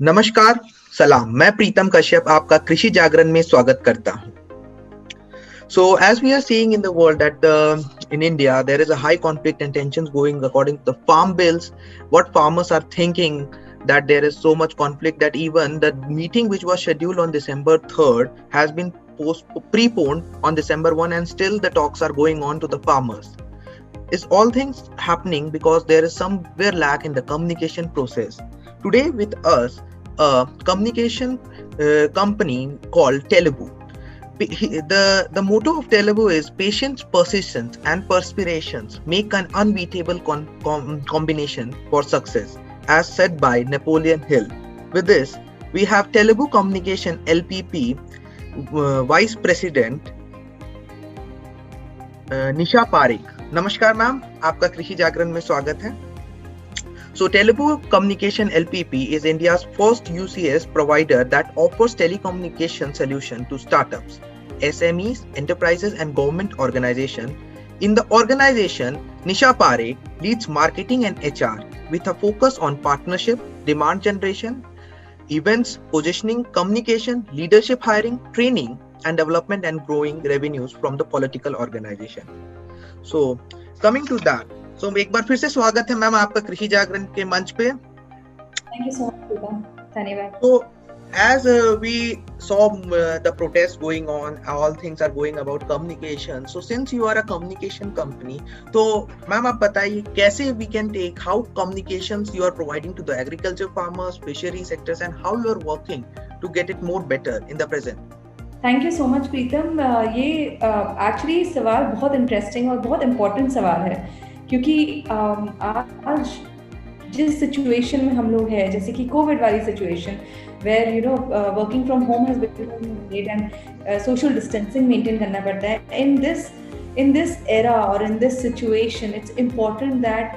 नमस्कार, सलाम। मैं प्रीतम कश्यप आपका कृषि जागरण में स्वागत करता हूँ। So, as we are seeing in the world that in India there is a high conflict and tensions going according to the farm bills. What farmers are thinking that there is so much conflict that even the meeting which was scheduled on December 3rd has been preponed on December 1, and still the talks are going on to the farmers. Is all things happening because there is somewhere lack in the communication process. Today with us a communication company called Telugu. The motto of Telugu is patience, persistence, and perspirations make an unbeatable combination for success, as said by Napoleon Hill. With this, we have Telugu Communication LPP Vice President निशा पारिक। नमस्कार ma'am, आपका कृषि जागरण में स्वागत है। So Telugu Communication LPP is India's first UCS provider that offers telecommunication solution to startups, SMEs, enterprises and government organizations. In the organization, Nisha Parekh leads marketing and HR with a focus on partnership, demand generation, events, positioning, communication, leadership hiring, training and development and growing revenues from the political organization. So coming to that, so एक बार फिर से स्वागत है ma'am आपका कृषि जागरण के मंच पे। Thank you so much, Pritam. धन्यवाद। So as we saw the protests going on, all things are going about communication. So since you are a communication company, तो मैम आप बताइए कैसे we can take how communications you are providing to the agriculture farmers, fishery sectors and how you are working to get it more better in the present. Thank you so much Pritam. ये actually सवाल बहुत interesting और बहुत important सवाल है, क्योंकि आज जिस सिचुएशन में हम लोग हैं, जैसे कि कोविड वाली situation where working from home has become need and social distancing maintain करना पड़ता है। इन दिस एरा और in this situation it's important that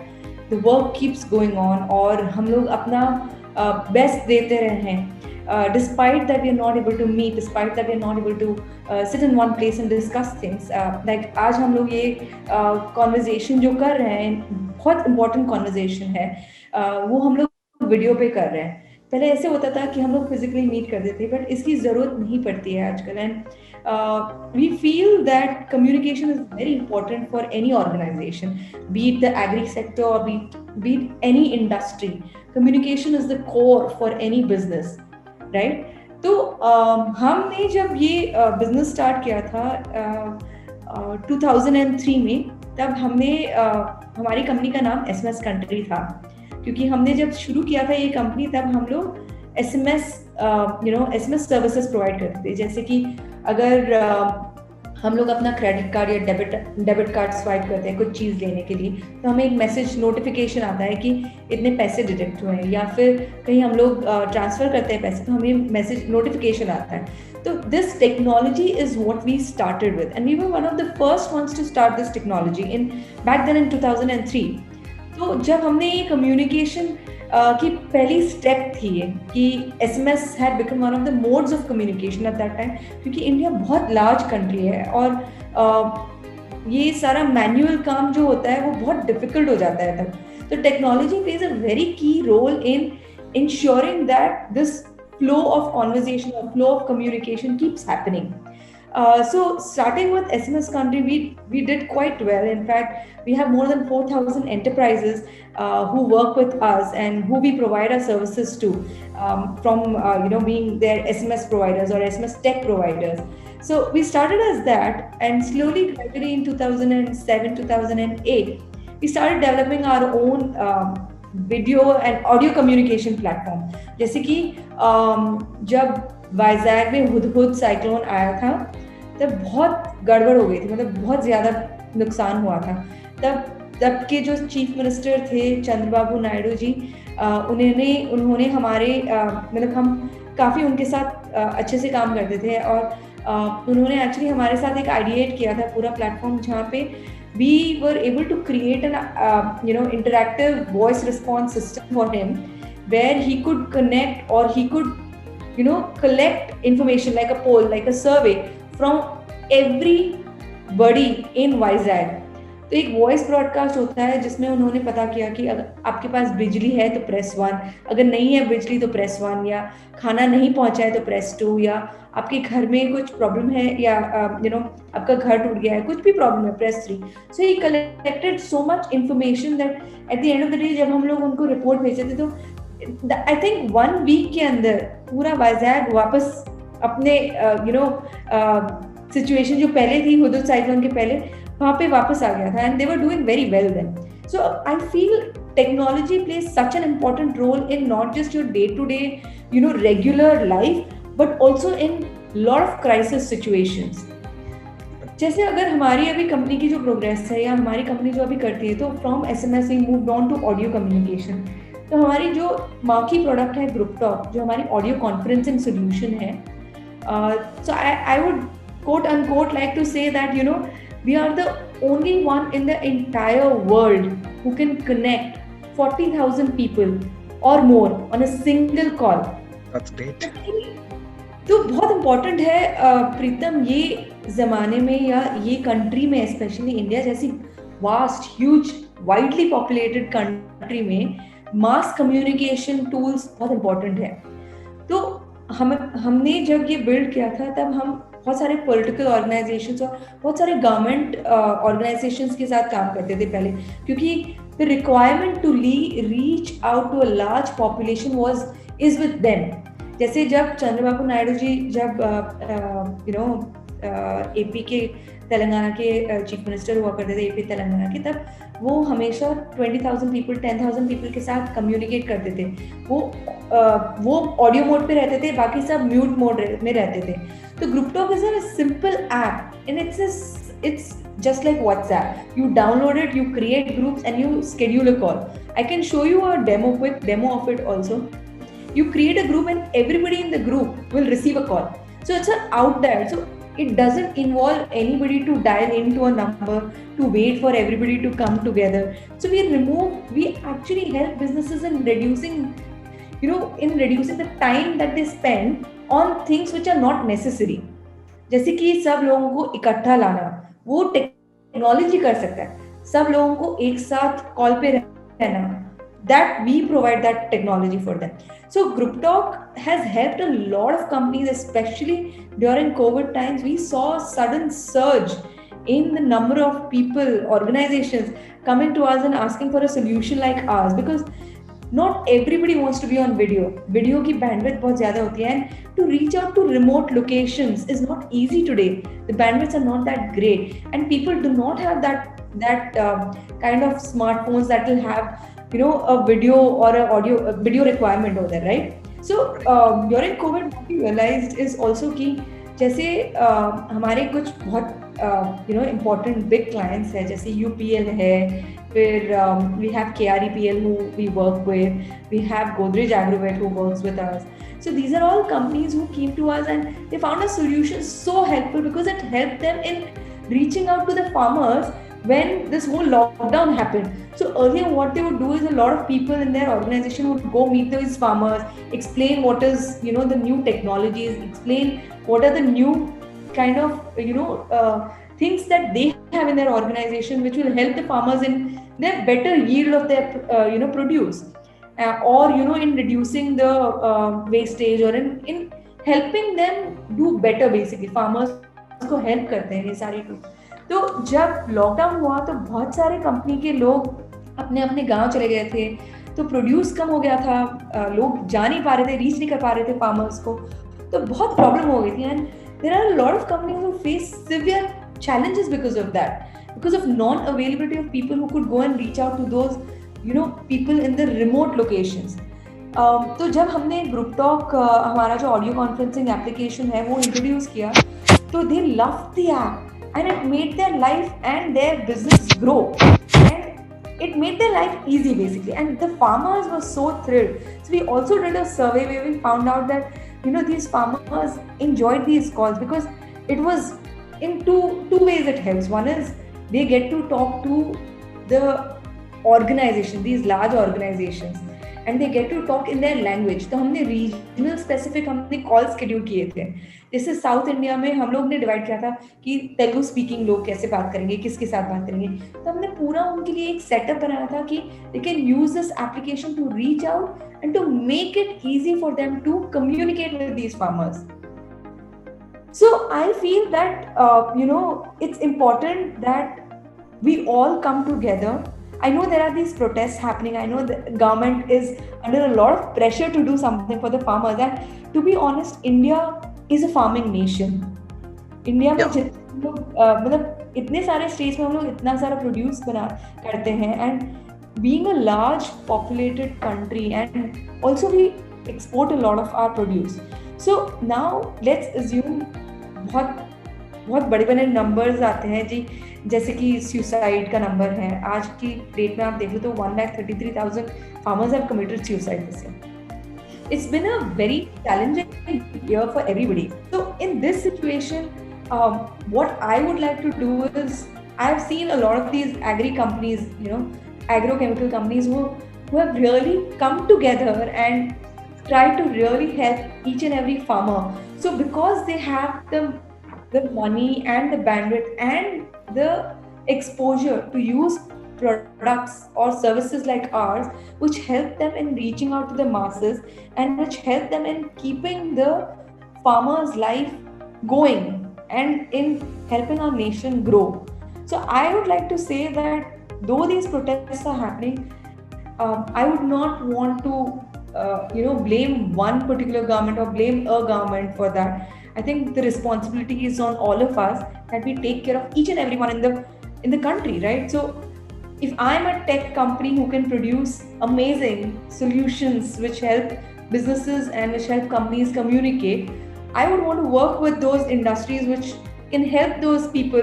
the work keeps going on और हम लोग अपना बेस्ट देते रहें। Despite that we are not able to meet, despite that we are not able to sit in one place and discuss things, like आज हम लोग ये conversation जो कर रहे हैं, बहुत important conversation है, वो हम लोग वीडियो पे कर रहे हैं। पहले ऐसे होता था कि हम लोग फिजिकली मीट करते थे, बट इसकी ज़रूरत नहीं पड़ती है आजकल। And we feel that communication is very important for any organization, be it the agri sector or be it any industry. Communication is the core for any business, right? तो हमने जब ये बिजनेस स्टार्ट किया था 2003 में, तब हमने हमारी कंपनी का नाम SMS कंट्री था, क्योंकि हमने जब शुरू किया था ये कंपनी तब हम लोग SMS सर्विसेज प्रोवाइड करते थे। जैसे कि अगर हम लोग अपना क्रेडिट कार्ड या डेबिट कार्ड स्वाइप करते हैं कुछ चीज़ लेने के लिए, तो हमें एक मैसेज नोटिफिकेशन आता है कि इतने पैसे डिडक्ट हुए हैं, या फिर कहीं हम लोग ट्रांसफ़र करते हैं पैसे तो हमें मैसेज नोटिफिकेशन आता है। तो this technology is what we started with, and we were one of the first ones to start this technology in back then in 2003। तो जब हमने ये कम्युनिकेशन की पहली स्टेप थी कि SMS had become one of the modes of communication at that time, क्योंकि India बहुत लार्ज कंट्री है और ये सारा मैनुअल काम जो होता है वो बहुत डिफिकल्ट हो जाता है तब। तो technology plays a very key role in ensuring that this flow of conversation or flow of communication keeps happening. So starting with SMS Country, we did quite well. In fact, we have more than 4,000 enterprises who work with us and who we provide our services to, from being their SMS providers or SMS tech providers. So we started as that, and slowly, gradually in 2007, 2008, we started developing our own video and audio communication platform. जैसे कि जब वाइजैग में Hudhud cyclone आया था तब बहुत गड़बड़ हो गई थी, मतलब बहुत ज़्यादा नुकसान हुआ था। तब के जो चीफ मिनिस्टर थे चंद्रबाबू नायडू जी, उन्होंने हमारे मतलब हम काफ़ी उनके साथ अच्छे से काम करते थे, और उन्होंने एक्चुअली हमारे साथ एक आइडिएट किया था पूरा प्लेटफॉर्म, जहाँ पे we were able to create an interactive voice response system for him, where he could connect or he could collect information like a poll, like a survey from everybody in Vizag. तो एक voice broadcast होता है जिसमें उन्होंने पता किया कि अगर आपके पास बिजली है तो प्रेस 1, अगर नहीं है बिजली तो प्रेस 1, या खाना नहीं पहुंचा है तो प्रेस 2, या आपके घर में कुछ प्रॉब्लम है, या आपका घर टूट गया है, कुछ भी प्रॉब्लम है, press 3. So he collected so much information that at the end of the day जब हम लोग उनको रिपोर्ट भेजे थे तो आई थिंक 1 वीक के अंदर पूरा वाइजैक वापस अपने सिचुएशन जो पहले थी हुदूद साइक्लोन के पहले वहां पे वापस आ गया था, and they were doing very well then. So I feel technology plays such an important role in not just your day to day regular life but also in lot of crisis situations. जैसे अगर हमारी अभी company की जो progress है या हमारी company जो अभी करती है, तो from SMS we moved on to audio communication. तो हमारी जो मार्की प्रोडक्ट है ग्रुपटॉक, जो हमारी ऑडियो कॉन्फ्रेंसिंग सोल्यूशन है, so I would quote unquote like to say that we are the only one in the entire world who can connect 40,000 people or more on a single call. That's great. तो बहुत important है प्रीतम, ये ज़माने में या ये country में, specially India जैसी vast huge widely populated country में मास कम्युनिकेशन टूल्स बहुत इम्पोर्टेंट है. तो हमने जब ये बिल्ड किया था तब हम बहुत सारे पॉलिटिकल ऑर्गेनाइजेशंस और बहुत सारे गवर्नमेंट ऑर्गेनाइजेशंस के साथ काम करते थे पहले, क्योंकि the requirement to reach out to a large population is with them. जैसे जब चंद्रबाबू नायडू जी जब एपी के तेलंगाना के चीफ मिनिस्टर हुआ करते थे, एपी तेलंगाना के, तब वो हमेशा 20,000 पीपल 10,000 पीपल के साथ कम्युनिकेट करते थे. वो ऑडियो मोड पे रहते थे, बाकी सब म्यूट मोड में रहते थे. तो GroupTalk is a simple app and it's just like WhatsApp. You download it, you create groups and you schedule a call. I can show you a quick demo of it also. You create a group and everybody in the group will receive a call. So it's out there. So it doesn't involve anybody to dial into a number, to wait for everybody to come together. So we actually help businesses in reducing the time that they spend on things which are not necessary. जैसे कि सब लोगों को इकट्ठा लाना, वो technology कर सकता है. सब लोगों को एक साथ कॉल पे रहना, that we provide that technology for them. So GroupTalk has helped a lot of companies, especially during COVID times. We saw a sudden surge in the number of people, organizations coming to us and asking for a solution like ours, because not everybody wants to be on video. Video की bandwidth बहुत ज़्यादा होती है, and to reach out to remote locations is not easy today. The bandwidths are not that great, and people do not have that kind of smartphones that will have a video or a video requirement over there, right? So during COVID, what we realized is also कि जैसे हमारे कुछ बहुत important big clients है, जैसे UPL है, फिर we have KREPL who we work with, we have Godrej Agrovet who works with us. So these are all companies who came to us and they found a solution so helpful because it helped them in reaching out to the farmers when this whole lockdown happened. So earlier what they would do is a lot of people in their organization would go meet those farmers, explain what is the new technologies, explain what are the new kind of things that they have in their organization which will help the farmers in their better yield of their produce, or in reducing the wastage, or in helping them do better. Basically farmers को help करते हैं ये सारी लोग. तो जब lockdown हुआ तो बहुत सारे कंपनी के लोग अपने अपने गांव चले गए थे, तो प्रोड्यूस कम हो गया था, लोग जा नहीं पा रहे थे, रीच नहीं कर पा रहे थे फार्मर्स को, तो बहुत प्रॉब्लम हो गई थी. And there are a lot of companies who face severe challenges because of that, because of non-availability of people who could go and reach out to those people in the remote locations. तो जब हमने GroupTalk हमारा जो audio conferencing application है वो introduce किया, तो they loved the app and it made their life and their business grow, and it made their life easy basically, and the farmers were so thrilled. So we also did a survey where we found out that these farmers enjoyed these calls because it was in two ways it helps. One is they get to talk to the organization, these large organizations, and they get to talk in their language. तो हमने regional specific हमने call schedule किए थे. जैसे south India में हम लोग ने डिवाइड किया था कि तेलुगु स्पीकिंग लोग कैसे बात करेंगे, किसके साथ बात करेंगे. तो हमने पूरा उनके लिए एक सेटअप बनाया था कि they can use this application to reach out and to make it easy for them to communicate with these farmers. So I feel that it's important that we all come together. I know there are these protests happening. I know the government is under a lot of pressure to do something for the farmers. And to be honest, India is a farming nation. India में जितने लोग मतलब इतने सारे states में हम लोग इतना सारा प्रोड्यूस करते हैं, and being a large populated country, and also we export a lot of our produce. So now let's assume बहुत बड़े बड़े नंबर्स आते हैं जी, जैसे कि सुसाइड का नंबर है आज की डेट में आप देख लो तो 1,33,000 farmers have committed suicide this year. It's been a very challenging year for everybody. So in this situation, what I would like to do is, I've seen a lot of these agri companies, agrochemical companies who have really come together and try to really help each and every farmer. So because they have the money and the bandwidth and the exposure to use products or services like ours, which help them in reaching out to the masses and which help them in keeping the farmer's life going and in helping our nation grow. So I would like to say that though these protests are happening, I would not want to blame one particular government or blame a government for that. I think the responsibility is on all of us that we take care of each and everyone in the country, right? So if I'm a tech company who can produce amazing solutions which help businesses and which help companies communicate, I would want to work with those industries which can help those people,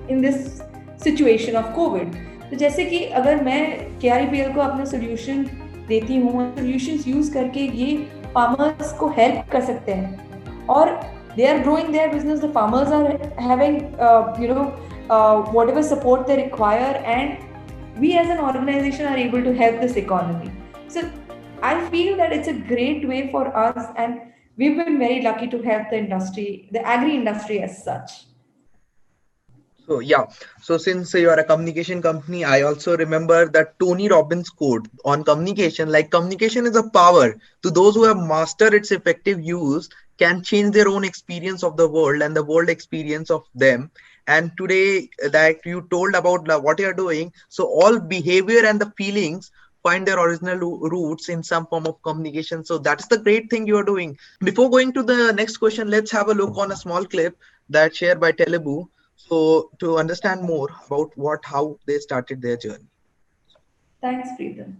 in this situation of COVID. तो जैसे कि अगर मैं KREPL को अपना solution देती हूँ, solutions use करके ये farmers को help कर सकते हैं, और they are growing their business, the farmers are having, whatever support they require, and we as an organization are able to help this economy. So I feel that it's a great way for us, and we've been very lucky to help the industry, the agri industry as such. So yeah, so since you are a communication company, I also remember that Tony Robbins quote on communication, like communication is a power. To those who have mastered its effective use, can change their own experience of the world and the world experience of them. And today, that you told about what you are doing, so all behavior and the feelings find their original roots in some form of communication. So that's the great thing you are doing. Before going to the next question, let's have a look on a small clip that's shared by Telugu, so to understand more about how they started their journey. Thanks, Preetham.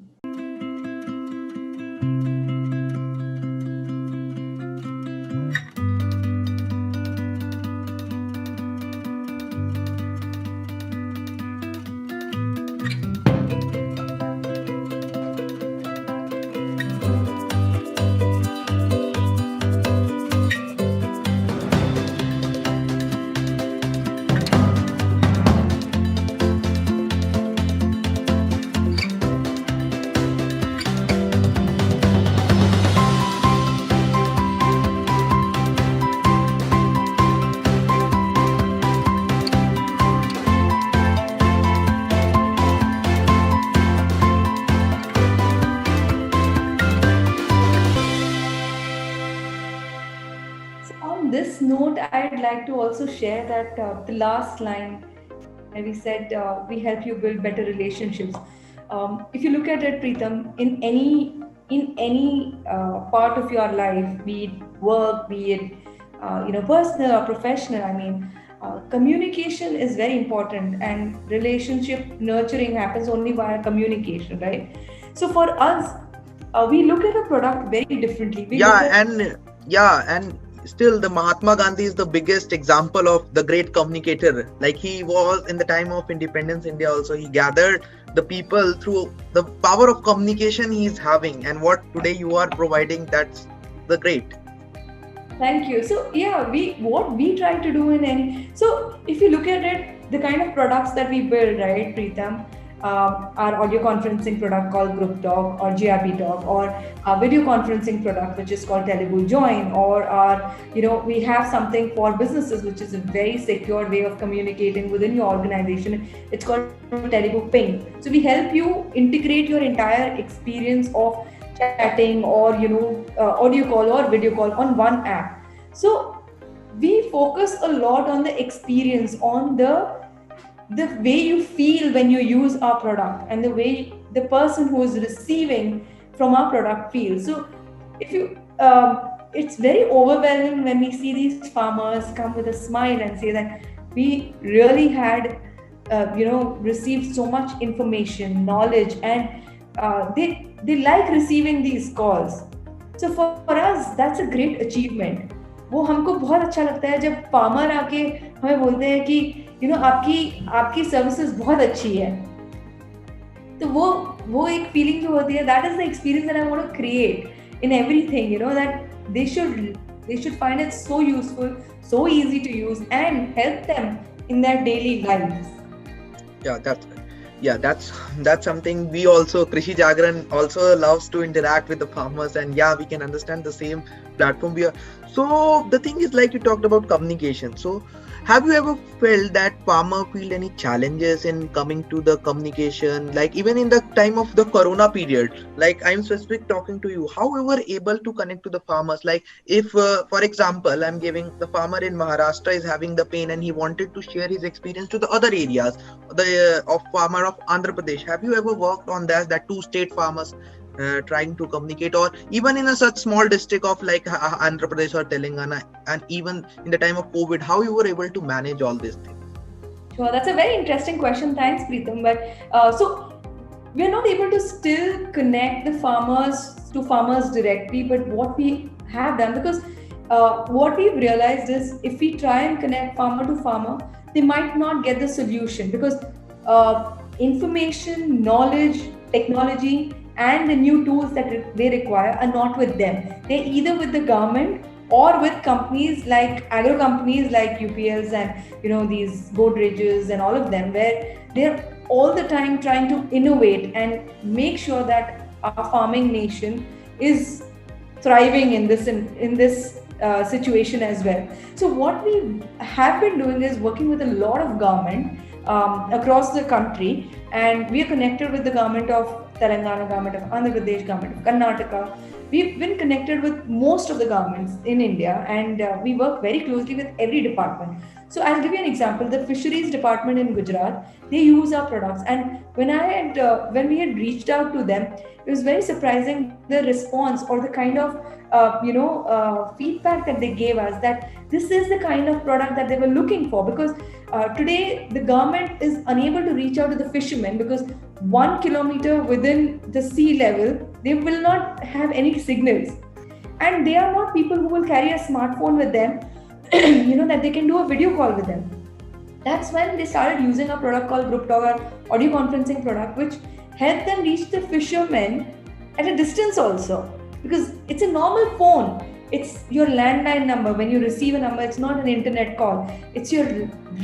This note, I'd like to also share that the last line where we said we help you build better relationships. If you look at it, Preetham, in any part of your life, be it work, be it personal or professional, I mean, communication is very important, and relationship nurturing happens only via communication, right? So for us, we look at a product very differently. And still the Mahatma Gandhi is the biggest example of the great communicator. Like he was in the time of independence India also, he gathered the people through the power of communication he is having, and what today you are providing, that's the great. Thank you. So yeah, what we try to do so if you look at it, the kind of products that we build, right, Preetham, our audio conferencing product called Group Talk or GRP Talk, or our video conferencing product which is called Telugu Join, or our, we have something for businesses which is a very secure way of communicating within your organization. It's called Telugu Ping. So we help you integrate your entire experience of chatting or audio call or video call on one app. So we focus a lot on the experience, on the way you feel when you use our product, and the way the person who is receiving from our product feels. So if you it's very overwhelming when we see these farmers come with a smile and say that we really had received so much information, knowledge, and they like receiving these calls. So for us that's a great achievement. वो हमको बहुत अच्छा लगता है जब farmer आके हमें बोलते हैं कि आपकी सर्विसेज बहुत अच्छी है. तो वो एक फीलिंग जो होती है, that is the experience that I want to create in everything, that they should find it so useful, so easy to use, and help them in their daily lives. That's something we also, Krishi Jagran also loves to interact with the farmers, and we can understand the same platform we are. So the thing is, like you talked about communication, so have you ever felt that farmer feel any challenges in coming to the communication, like even in the time of the corona period? Like I'm specific talking to you, how you were able to connect to the farmers? Like if for example I'm giving the farmer in Maharashtra is having the pain and he wanted to share his experience to the other areas, of farmer of Andhra Pradesh, have you ever worked on that two state farmers trying to communicate, or even in a such small district of like Andhra Pradesh or Telangana, and even in the time of COVID, how you were able to manage all these things? Sure, that's a very interesting question. Thanks, Preetham. But so we're not able to still connect the farmers to farmers directly, but what we have done, because what we've realized is if we try and connect farmer to farmer, they might not get the solution, because information, knowledge, technology, and the new tools that they require are not with them. They're either with the government or with companies like agro companies like UPLs and these Godreges and all of them, where they're all the time trying to innovate and make sure that our farming nation is thriving in this situation as well. So what we have been doing is working with a lot of government across the country, and we are connected with the government of Telangana, government of Andhra Pradesh, government of Karnataka. We've been connected with most of the governments in India, and we work very closely with every department. So I'll give you an example. The fisheries department in Gujarat, they use our products, and when we had reached out to them, it was very surprising the response or the kind of feedback that they gave us, that this is the kind of product that they were looking for. Because today the government is unable to reach out to the fishermen, because 1 kilometer within the sea level they will not have any signals, and they are not people who will carry a smartphone with them that they can do a video call with them. That's when they started using a product called Group Talk, our audio conferencing product, which helped them reach the fishermen at a distance also. Because it's a normal phone. It's your landline number. When you receive a number, it's not an internet call. It's your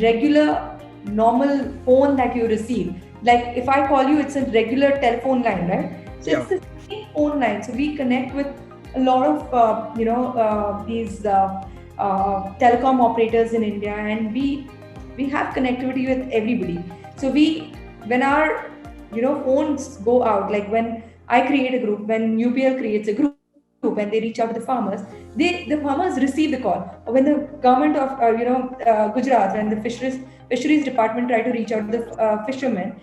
regular, normal phone that you receive. Like if I call you, it's a regular telephone line, right? So it's the same phone line. So we connect with a lot of, these telecom operators in India, and we have connectivity with everybody. So when our phones go out, like when I create a group, when UPL creates a group, when they reach out to the farmers, the farmers receive the call. Or when the government of Gujarat and the fisheries department try to reach out to the fishermen,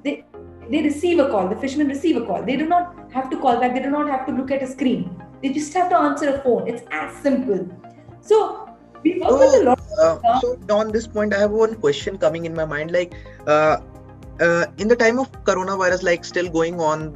they receive a call. The fishermen receive a call. They do not have to call back. They do not have to look at a screen. They just have to answer a phone. It's as simple. So we work with a lot. So on this point, I have one question coming in my mind. Like in the time of coronavirus, like still going on,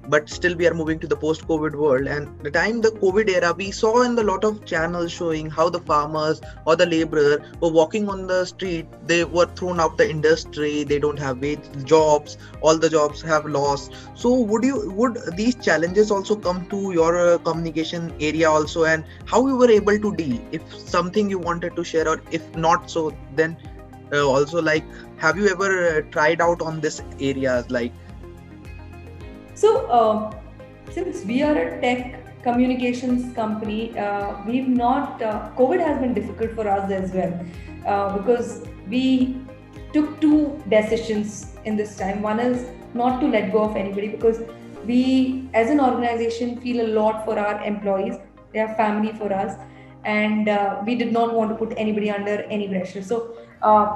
but still we are moving to the post-COVID world. And the time the COVID era, we saw in a lot of channels showing how the farmers or the laborer were walking on the street. They were thrown out the industry. They don't have jobs. All the jobs have lost. So would these challenges also come to your communication area also, and how you were able to deal? If something you wanted to share, or if not, so then also like have you ever tried out on this areas like? So, since we are a tech communications company, we've not, COVID has been difficult for us as well, because we took two decisions in this time. One is not to let go of anybody, because we as an organization feel a lot for our employees. They are family for us, and we did not want to put anybody under any pressure. So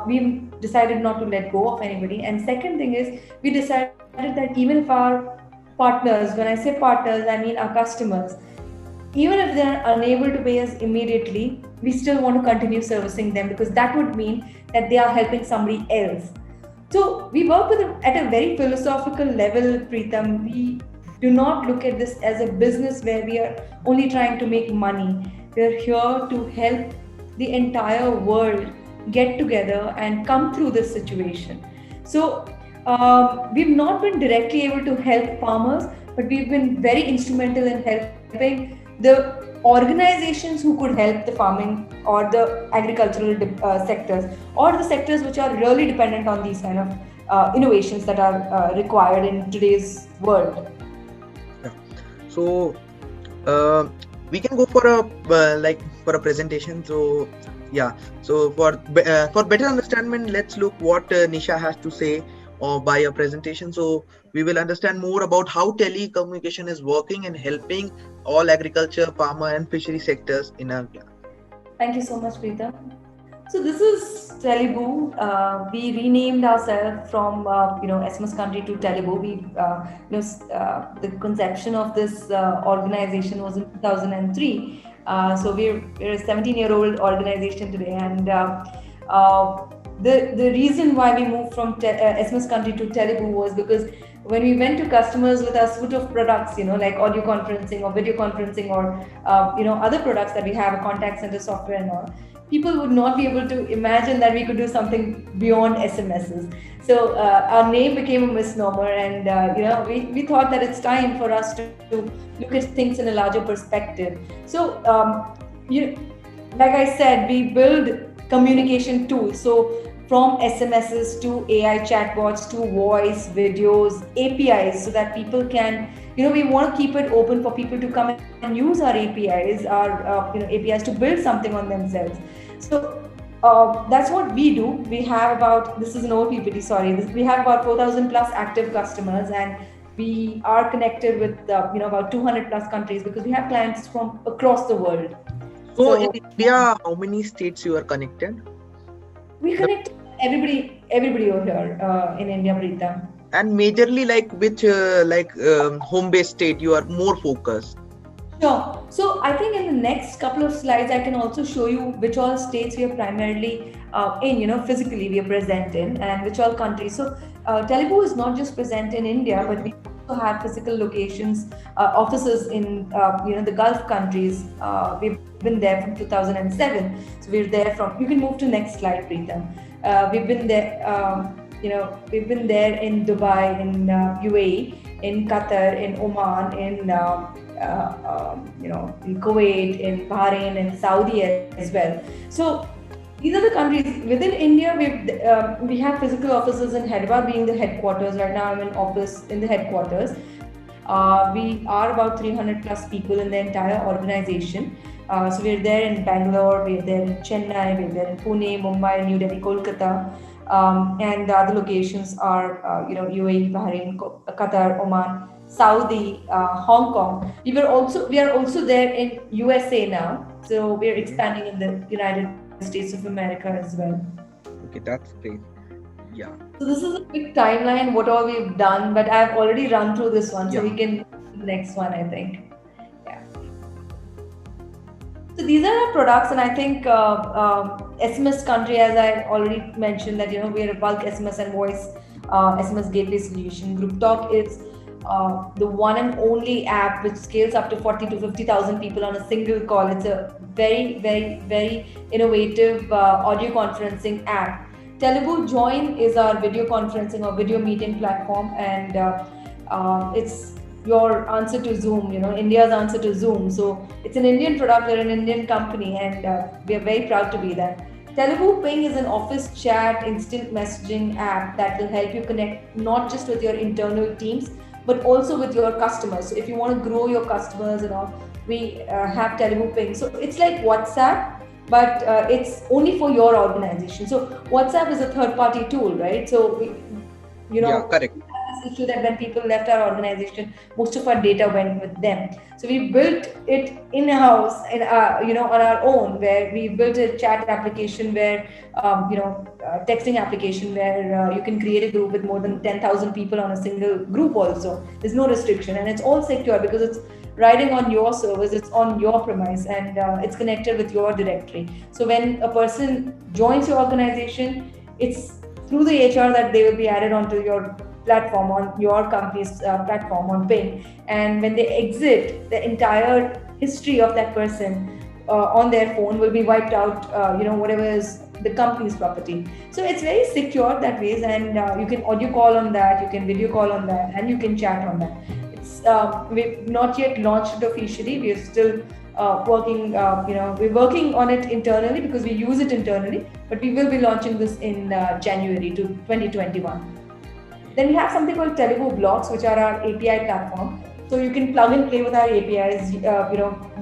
we decided not to let go of anybody. And second thing is, we decided that even if our partners, when I say partners, I mean our customers, even if they are unable to pay us immediately, we still want to continue servicing them, because that would mean that they are helping somebody else. So we work with them at a very philosophical level, Preetham. We do not look at this as a business where we are only trying to make money. We are here to help the entire world get together and come through this situation. So we've not been directly able to help farmers, but we've been very instrumental in helping the organizations who could help the farming or the agricultural sectors, or the sectors which are really dependent on these kind of innovations that are required in today's world. Yeah. So we can go for a for a presentation. So yeah, so for better understanding, let's look what Nisha has to say by a presentation. So we will understand more about how telecommunication is working and helping all agriculture, farmer and fishery sectors in India. Thank you so much, Preeta. So this is Telugu. We renamed ourselves from SMS country to Telugu. The conception of this organization was in 2003. So we're a 17-year-old organization today, and the reason why we moved from SMS country to Telugu was because when we went to customers with our suite of products, like audio conferencing or video conferencing, or other products that we have, a contact center software and all, people would not be able to imagine that we could do something beyond SMSs. So our name became a misnomer, and we thought that it's time for us to look at things in a larger perspective. So like I said, we build communication tools. So from SMSs to AI chatbots to voice, videos, APIs, so that people can, we want to keep it open for people to come and use our APIs, APIs to build something on themselves. So that's what we do. We have about, this is an old PPT, sorry, we have about 4,000 plus active customers, and we are connected with about 200 plus countries, because we have clients from across the world. So in India, how many states you are connected? We connect everybody over here in India, Preeta. And majorly, like which home-based state you are more focused? Sure. So I think in the next couple of slides, I can also show you which all states we are primarily in, physically we are present in, and which all countries. So Telugu is not just present in India, but we also have physical locations, offices in the Gulf countries. We've been there from 2007. So we're there from, you can move to next slide, Preetham. We've been there, we've been there in Dubai, in UAE, in Qatar, in Oman, in Kuwait, in Bahrain, and Saudi as well. So these are the countries within India. We have physical offices in Hyderabad, being the headquarters. Right now, I'm in office in the headquarters. We are about 300 plus people in the entire organization. So we're there in Bangalore, we're there in Chennai, we're there in Pune, Mumbai, New Delhi, Kolkata, and the other locations are UAE, Bahrain, Qatar, Oman, Saudi, Hong Kong. We are also there in USA now. So we're expanding in the United States of America as well. Okay, that's great. Yeah. So this is a quick timeline, what all we've done, but I've already run through this one, so Yeah. we can move to the next one, I think. So these are our products, and I think SMS country, as I already mentioned, that we are a bulk SMS and voice SMS gateway solution. Group Talk is the one and only app which scales up to 40 to 50,000 people on a single call. It's a very, very, very innovative audio conferencing app. Telugu Join is our video conferencing or video meeting platform, and it's your answer to Zoom, India's answer to Zoom. So it's an Indian product, we're an Indian company, and we are very proud to be that. Telugu Ping is an office chat instant messaging app that will help you connect not just with your internal teams but also with your customers. So if you want to grow your customers and all, we have Telugu Ping. So it's like WhatsApp, but it's only for your organization. So WhatsApp is a third-party tool, right? So you Yeah, know, correct. this issue that when people left our organization, most of our data went with them. So we built it in-house, on our own, where we built a chat application where, texting application where you can create a group with more than 10,000 people on a single group also. There's no restriction and it's all secure because it's riding on your servers, it's on your premise, and it's connected with your directory. So when a person joins your organization, it's through the HR that they will be added onto your platform, on your company's platform on Ping. And when they exit, the entire history of that person on their phone will be wiped out, whatever is the company's property. So it's very secure that ways, and you can audio call on that, you can video call on that, and you can chat on that. We've not yet launched it officially. We're still working. We're working on it internally because we use it internally. But we will be launching this in January to 2021. Then we have something called Telugu Blocks, which are our API platform. So you can plug and play with our APIs,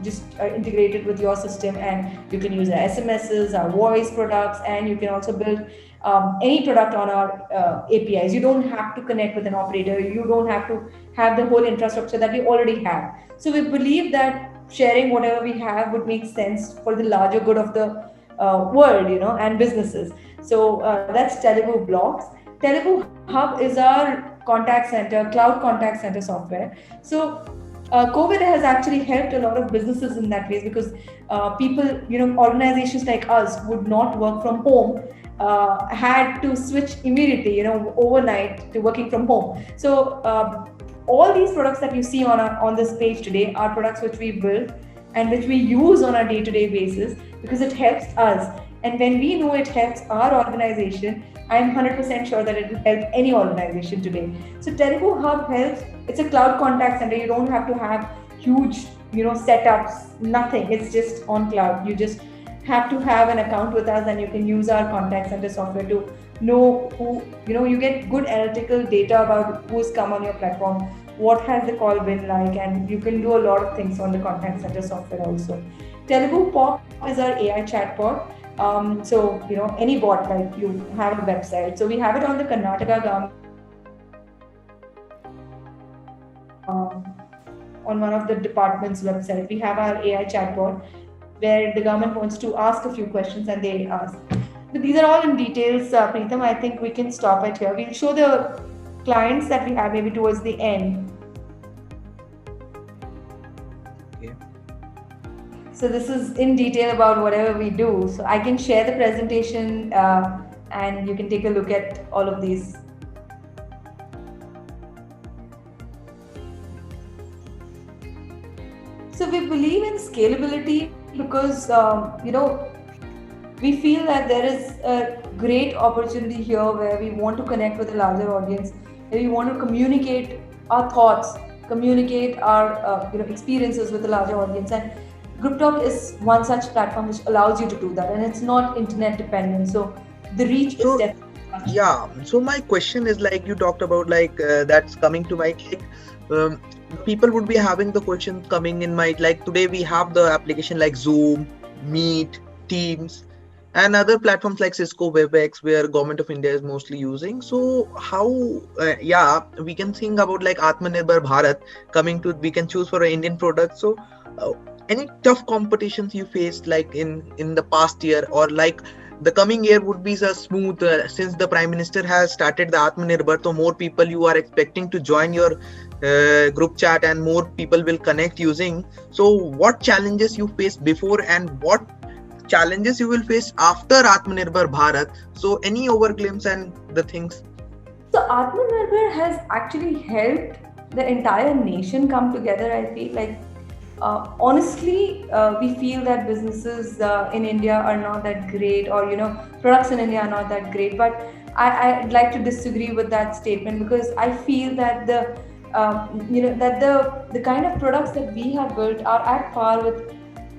just integrate it with your system, and you can use our SMSs, our voice products, and you can also build any product on our APIs. You don't have to connect with an operator. You don't have to have the whole infrastructure that we already have. So we believe that sharing whatever we have would make sense for the larger good of the world, and businesses. So that's Telugu Blocks. Telugu Hub is our contact center, cloud contact center software. So COVID has actually helped a lot of businesses in that way because people, organizations like us would not work from home, had to switch immediately, overnight to working from home. So all these products that you see on this page today are products which we built and which we use on a day-to-day basis because it helps us. And when we know it helps our organization, I'm 100% sure that it will help any organization today. So Telugu Hub helps. It's a cloud contact center. You don't have to have huge, setups, nothing. It's just on cloud. You just have to have an account with us and you can use our contact center software to know who, you get good analytical data about who's come on your platform, what has the call been like, and you can do a lot of things on the contact center software also. Telugu Pop is our AI chatbot. So, any bot, like you have a website. So we have it on the Karnataka government, on one of the department's website. We have our AI chatbot where the government wants to ask a few questions and they ask. But these are all in details, Preetham. I think we can stop it here. We'll show the clients that we have maybe towards the end. So this is in detail about whatever we do. So I can share the presentation and you can take a look at all of these. So we believe in scalability because, we feel that there is a great opportunity here where we want to connect with a larger audience, where we want to communicate our thoughts, communicate our experiences with a larger audience. And GroupTalk is one such platform which allows you to do that, and it's not internet dependent. So the reach is definitely much. Yeah. So my question is, like you talked about, that's coming to my people would be having the question coming in mind. Like today we have the application like Zoom, Meet, Teams, and other platforms like Cisco WebEx, where Government of India is mostly using. So how, we can think about like Atmanirbhar Bharat coming to, we can choose for an Indian product. So any tough competitions you faced like in the past year, or like the coming year would be so smooth since the Prime Minister has started the Atmanirbhar, so more people you are expecting to join your group chat and more people will connect using. So what challenges you faced before and what challenges you will face after Atmanirbhar Bharat? So any overglimpse and the things? So Atmanirbhar has actually helped the entire nation come together. I feel like honestly, we feel that businesses in India are not that great, or products in India are not that great. But I'd like to disagree with that statement because I feel that the kind of products that we have built are at par with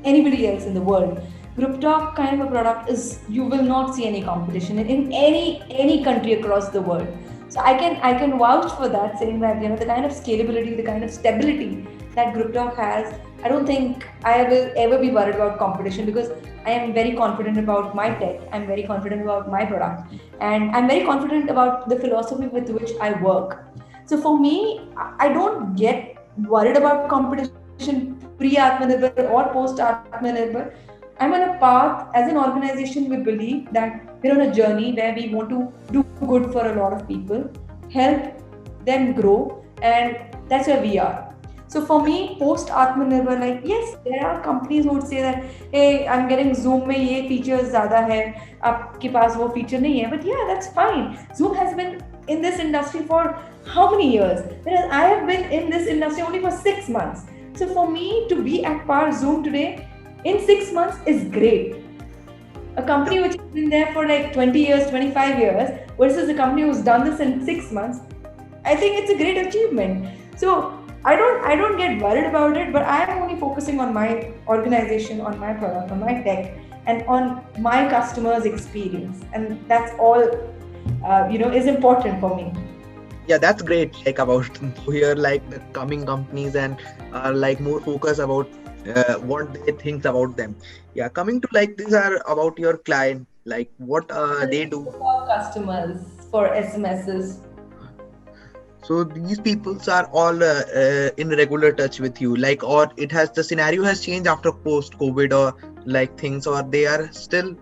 anybody else in the world. Group talk kind of a product is, you will not see any competition in any country across the world. So I can vouch for that, saying that the kind of scalability, the kind of stability that Group talk has, I don't think I will ever be worried about competition, because I am very confident about my tech, I'm very confident about my product, and I'm very confident about the philosophy with which I work. So for me, I don't get worried about competition pre Atmanirbhar or post Atmanirbhar. I'm on a path. As an organization, we believe that we're on a journey where we want to do good for a lot of people, help them grow, and that's where we are. So for me, post Atmanirbhar, like, yes, there are companies who would say that, hey, I'm getting Zoom में ये features ज़्यादा है, आपके पास वो feature नहीं है. But yeah, that's fine. Zoom has been in this industry for how many years? Whereas I have been in this industry only for 6 months. So for me to be at par Zoom today in 6 months is great. A company which has been there for like 20 years, 25 years versus a company who's done this in 6 months, I think it's a great achievement. So I don't get worried about it, but I am only focusing on my organization, on my product, on my tech, and on my customers' experience, and that's all is important for me. Yeah, that's great. Like about here, like the coming companies and like more focus about what they think about them. Yeah, coming to like these are about your client, like what they do. For customers, for SMSs. So these peoples are all in regular touch with you, like, or it has the scenario has changed after post COVID or like things, or they are still.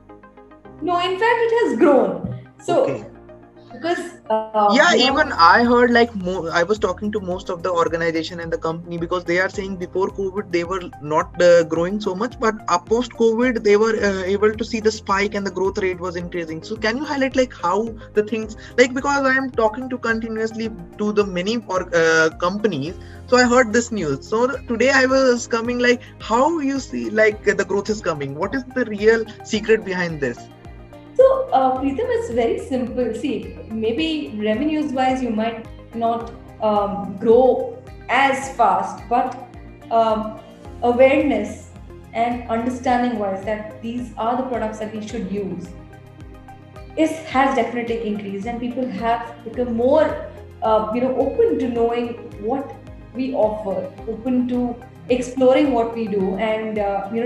No, in fact, it has grown. So Okay. because Yeah, even I heard like I was talking to most of the organization and the company, because they are saying before COVID they were not growing so much, but post COVID they were able to see the spike and the growth rate was increasing. So can you highlight like how the things, like, because I am talking to continuously to the many companies, so I heard this news. So today I was coming like how you see like the growth is coming. What is the real secret behind this? So, Preetham, it's very simple. See, maybe revenues wise, you might not grow as fast, but awareness and understanding wise that these are the products that we should use has definitely increased, and people have become more open to knowing what we offer, open to exploring what we do, and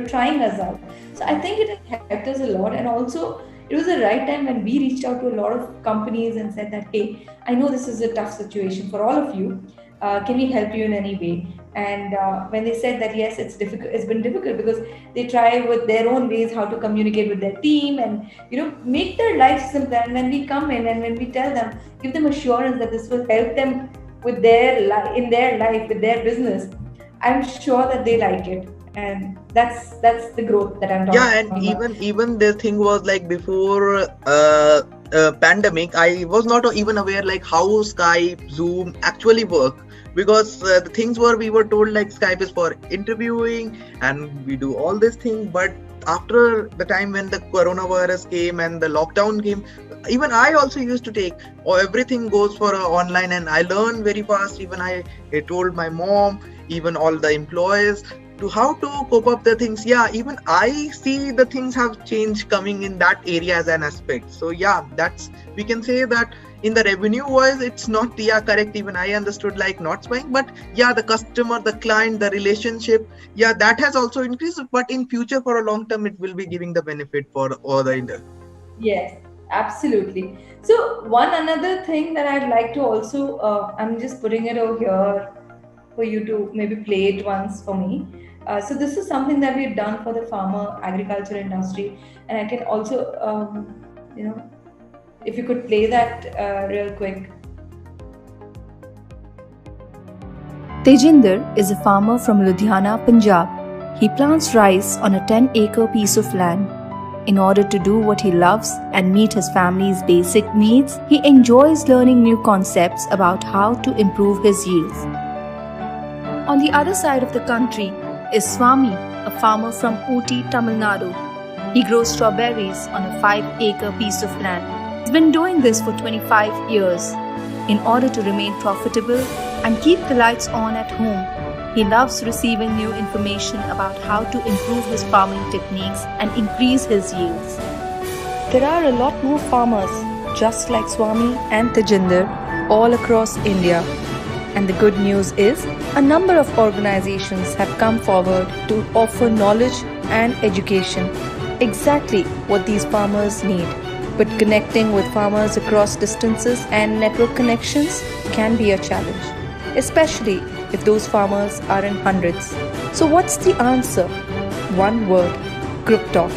trying us out. So I think it has helped us a lot, and also it was the right time when we reached out to a lot of companies and said that, hey, I know this is a tough situation for all of you. Can we help you in any way? And when they said that, yes, it's difficult, it's been difficult because they try with their own ways how to communicate with their team and make their life simpler. And when we come in and when we tell them, give them assurance that this will help them with their in their life, with their business, I'm sure that they like it. And that's the growth that I'm talking about. Yeah, and even the thing was like before pandemic, I was not even aware like how Skype, Zoom actually work, because the things were, we were told like Skype is for interviewing and we do all these things, but after the time when the coronavirus came and the lockdown came, even I also used to take, or everything goes for online, and I learned very fast. Even I told my mom, even all the employees, to how to cope up the things. Yeah, even I see the things have changed coming in that area as an aspect. So yeah, that's, we can say that in the revenue wise it's not, yeah, correct, even I understood like not spying, but yeah, the customer, the client, the relationship, yeah, that has also increased, but in future for a long term it will be giving the benefit for all the industry. Yes, absolutely. So one another thing that I'd like to also, I'm just putting it over here for you to maybe play it once for me. So this is something that we've done for the farmer agriculture industry, and I can also, if you could play that real quick. Tejinder is a farmer from Ludhiana, Punjab. He plants rice on a 10-acre piece of land. In order to do what he loves and meet his family's basic needs, he enjoys learning new concepts about how to improve his yields. On the other side of the country is Swami, a farmer from Ooty, Tamil Nadu. He grows strawberries on a 5-acre piece of land. He's been doing this for 25 years. In order to remain profitable and keep the lights on at home, He loves receiving new information about how to improve his farming techniques and increase his yields. There are a lot more farmers just like Swami and Tejinder all across India. And the good news is, a number of organizations have come forward to offer knowledge and education, exactly what these farmers need. But connecting with farmers across distances and network connections can be a challenge, especially if those farmers are in hundreds. So, what's the answer? One word: Group Talk.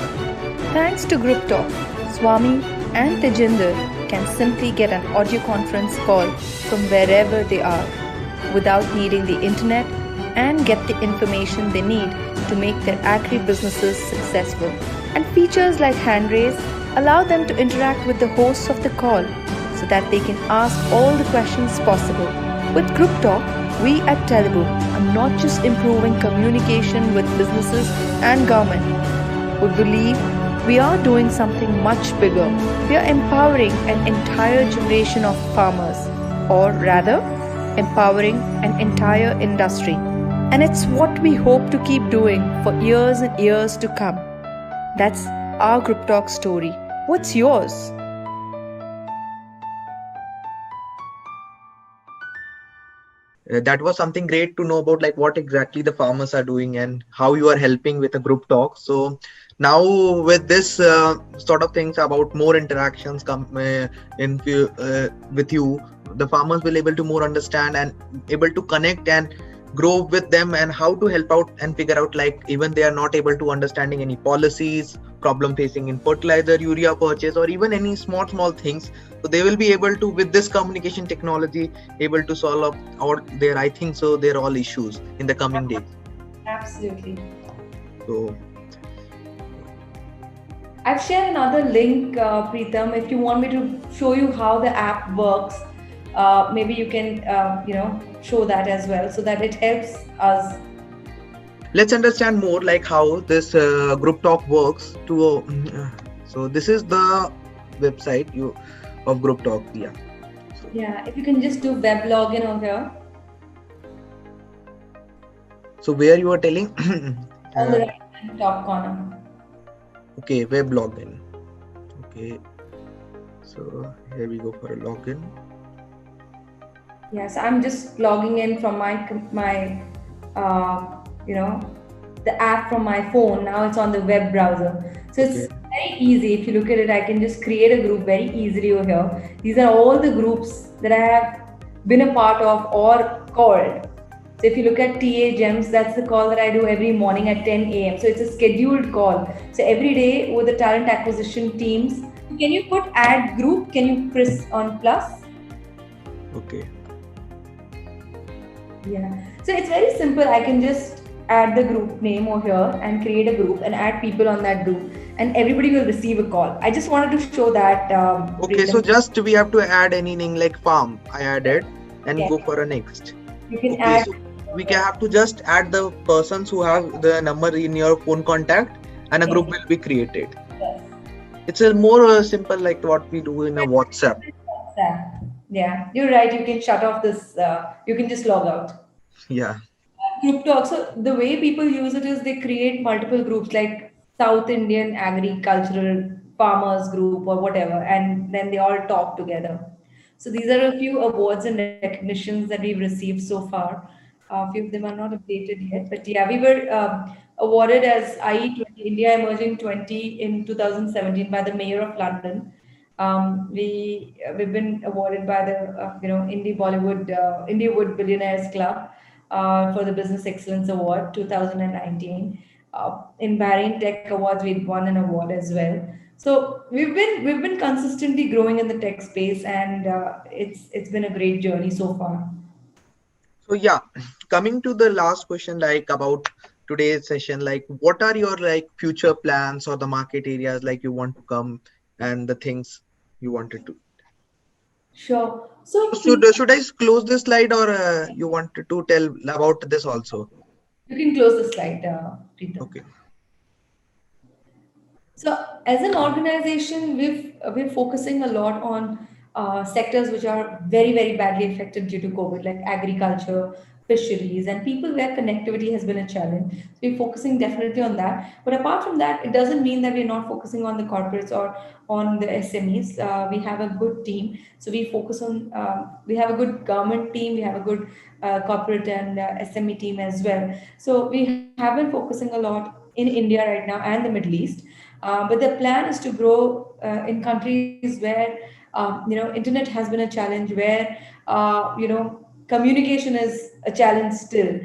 Thanks to Group Talk, Swami and Tejinder can simply get an audio conference call from wherever they are without needing the internet and get the information they need to make their agri businesses successful. And features like hand raise allow them to interact with the hosts of the call so that they can ask all the questions possible. With Group Talk, we at Telugu are not just improving communication with businesses and government. We believe we are doing something much bigger. We are empowering an entire generation of farmers, or rather, empowering an entire industry. And it's what we hope to keep doing for years and years to come. That's our Group Talk story. What's yours? That was something great to know about, like what exactly the farmers are doing and how you are helping with a group talk. So now with this sort of things about more interactions with you, the farmers will able to more understand and able to connect and grow with them, and how to help out and figure out, like even they are not able to understanding any policies, problem facing in fertilizer, urea purchase, or even any small things. So they will be able to, with this communication technology, able to solve up all their, I think so, their all issues in the coming days. Absolutely. So I've shared another link, Preetham. If you want me to show you how the app works, maybe you can, show that as well, so that it helps us. let's understand more like how this group talk works. So this is the website of group talk. Yeah. Yeah, if you can just do web login over here. So where you are telling On the right hand top corner. Okay, web login. Okay, so here we go for a login. Yes, I'm just logging in from the app from my phone. Now it's on the web browser. So it's very easy. If you look at it, I can just create a group very easily over here. These are all the groups that I have been a part of or called. So if you look at TA Gems, that's the call that I do every morning at 10 a.m. So it's a scheduled call. So every day with the talent acquisition teams, can you put add group? Can you press on plus? Okay. Yeah. So it's very simple. I can just add the group name over here and create a group and add people on that group, and everybody will receive a call. I just wanted to show that. Okay, so just we have to add anything like farm. I added and go for a next. You can add. So we can have to just add the persons who have the number in your phone contact, and a group will be created. Yes. It's a more simple like what we do in a WhatsApp. Yeah, you're right. You can shut off this. You can just log out. Yeah. Group talk. So the way people use it is they create multiple groups like South Indian agricultural farmers group or whatever, and then they all talk together. So these are a few awards and recognitions that we've received so far. A few of them are not updated yet, but yeah, we were awarded as IE20 India Emerging 20 in 2017 by the Mayor of London. We've been awarded by the Indie Wood Billionaires Club for the Business Excellence Award 2019. In Bahrain Tech Awards, we won an award as well. So we've been consistently growing in the tech space, and it's been a great journey so far. So yeah, coming to the last question, like about today's session, like what are your like future plans or the market areas like you want to come and the things you wanted to? Sure. So Should I close this slide, or you wanted to tell about this also? you can close the slide, Preetham. Okay. So as an organization, we're focusing a lot on sectors which are very, very badly affected due to COVID, like agriculture, fisheries, and people where connectivity has been a challenge. So we're focusing definitely on that. But apart from that, it doesn't mean that we're not focusing on the corporates or on the SMEs. We have a good team. So we focus on, we have a good government team, we have a good corporate and SME team as well. So we have been focusing a lot in India right now and the Middle East. But the plan is to grow in countries where internet has been a challenge, where communication is a challenge still.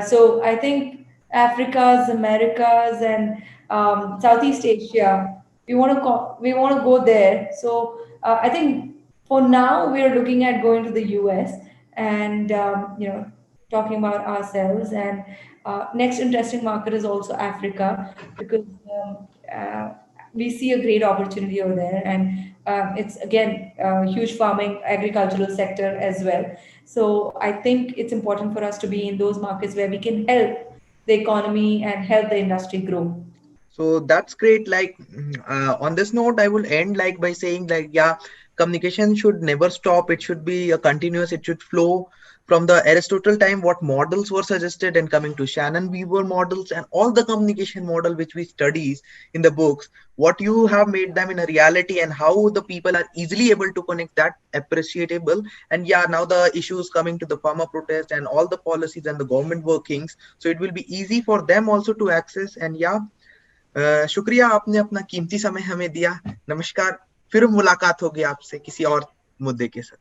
So I think Africa's, Americas, and Southeast Asia, we want to go there. So I think for now we are looking at going to the US and talking about ourselves. And next interesting market is also Africa, because we see a great opportunity over there, and it's again a huge farming agricultural sector as well. So I think it's important for us to be in those markets where we can help the economy and help the industry grow. So that's great. Like on this note, I will end like by saying like, yeah, communication should never stop. It should be a continuous. It should flow from the Aristotle time. What models were suggested and coming to Shannon Weaver models and all the communication model which we studies in the books. What you have made them in a reality and how the people are easily able to connect, that appreciable. And yeah, now the issues coming to the farmer protest and all the policies and the government workings. So it will be easy for them also to access. And yeah. शुक्रिया आपने अपना कीमती समय हमें दिया। नमस्कार, फिर मुलाकात होगी आपसे किसी और मुद्दे के साथ।